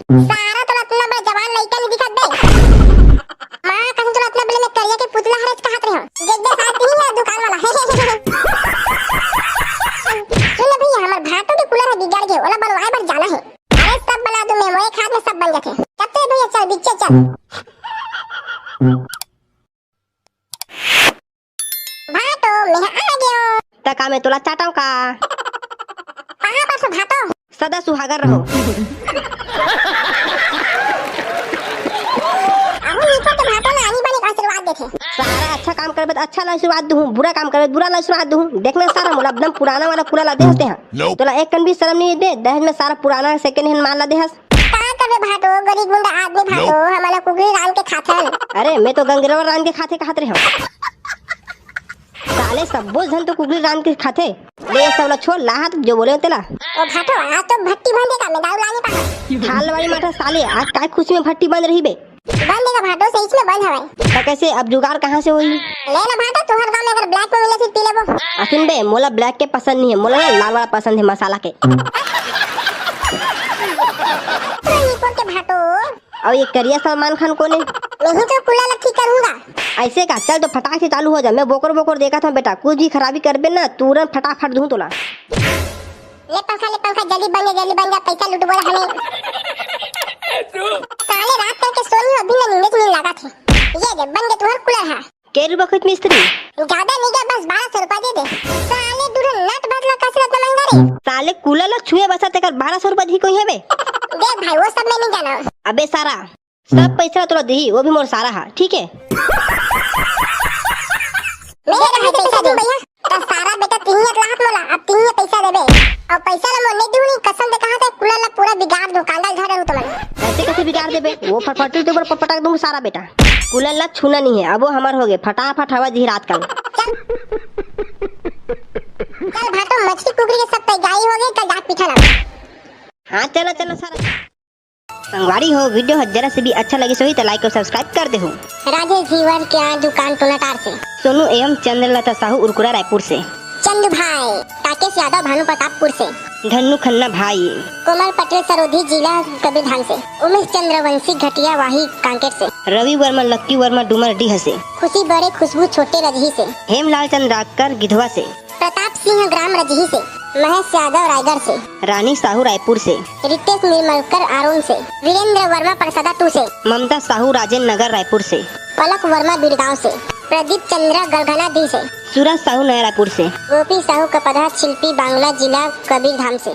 सारा तो अपना बड़ा जवान लड़का नहीं दिखत बे। मां कसम तो अपना बले में करिया के पुतला हरच कहत रहे हो। देख दे साथ ही है दुकान वाला। सुन भैया हमर भाटो के कूलर है बिगाड़ गए ओला बनवाए बर जाना है। अरे सब बना दूं मैं मोए खाद में सब बन जाते। चलते भैया चल बिच्चे चल। भाटो मैं आ गयो। तका मैं तोला चाटाऊ का कहां पर से भाटो सदा सुहागर रहो। अहो नीचे के भाटो ना आनी बनी आशीर्वाद देथे। सारा अच्छा काम करबे तो अच्छा ला आशीर्वाद दूं, बुरा काम करबे बुरा ला आशीर्वाद दूं। देखना सारा मोला एकदम पुराना वाला कूलर ला दे होते हैं। तोला एक कन भी शर्म नहीं दे दहेज में सारा पुराना सेकंड हैंड माल ला दे हस। का करबे भाटो गरीब गुंडा आदमी भाटो हमला कुकरी रान के खाथन। अरे मैं तो गंगरेवा रान के खाते कहत रहे हो। साले सब बोल धन तो कुकरी रान के खाते। ले सब ला छोड़ लाहत जो बोले तेला। ओ भाटो आज तो भट्टी बंद देगा मैं दारू लाने पा। थाल वाली माथा साले आज काय खुशी में भट्टी बंद रही बे। बंद देगा भाटो सही में बंद हवे। तो कैसे अब जुगाड़ कहाँ से होई? ले ना भाटो तोहर गांव में अगर ब्लैक में मिले फिर पी लेबो। असिन बे मोला ब्लैक के पसंद नहीं है, मोला ना लाल वाला पसंद है मसाला के। नीको के भाटो और ये करिया सलमान खान कौन है? मैं ही तो कूलर ठीक करूंगा। ऐसे का चल तो फटाक से चालू हो जा। मैं बोकर बोकर देखा था बेटा कुछ भी खराबी करबे ना तुरंत फटाफट दूं तोला। ले पंखा जल्दी बन जा पैसा लूट बोला हमें। साले रात करके सोनी अभी ना नींद नहीं लगा थे। ये दे बन गया तुम्हारा कूलर है। के रुपए कुछ मिस्त्री ज्यादा नहीं गया बस 1200 रुपए दे दे। साले दूर नट बदला कसरत इतना महंगा रे। साले कूलर ला छुए बसा तेकर 1200 रुपए दी कोई है बे। देख भाई वो सब मैं नहीं जाना। अबे सारा सब पैसा तोला दी वो भी मोर सारा है ठीक है। मेरे भाई पैसा दे भैया तो सारा बेटा 3 लाख मोला अब 3 पैसा देबे और पैसा ला मोने दूनी कसम दे कहा था कूलर ला पूरा बिगाड़ दो कांडा झाड़ दूं तुम्हारे। ऐसे कैसे बिगाड़ देबे? वो फटफटी के ऊपर पटक दूंगा सारा बेटा। कूलर ला छूना नहीं है अब वो हमार हो गए फटाफट हवा दी रात कल। चल भाटो मछली कुकरी के सब तैयारी हो गई कल जाट पिठा ला। हाँ चलो चलो सारा संगवारी हो वीडियो जरा से भी अच्छा लगे सही तो लाइक और सब्सक्राइब कर दे हो। राजेश जीवर क्या दुकान टोनाटार से सोनू एवं चंद्रलता साहू उरकुरा रायपुर से। चंदू भाई राकेश यादव भानु प्रतापपुर से। धन्नू खन्ना भाई कोमल पटेल सरोधी जिला कबीरधाम से। उमेश चंद्रवंशी घटिया वाही कांकेर से। रवि वर्मा लक्की वर्मा डूमर डीह से। खुशी बड़े खुशबू छोटे रजही से। हेमलाल चंद राकर गिधवा से। प्रताप सिंह ग्राम रजही से। महेश यादव रायगढ़ से। रानी साहू रायपुर से। रितेश निर्मलकर आरोन से। वीरेंद्र वर्मा परसदा 2 से। ममता साहू राजेंद्र नगर रायपुर से। पलक वर्मा बिरगांव से। प्रदीप चंद्र गलघना दी से। सूरज साहू नया रायपुर से। गोपी साहू कपड़ा शिल्पी बांग्ला जिला कबीरधाम से।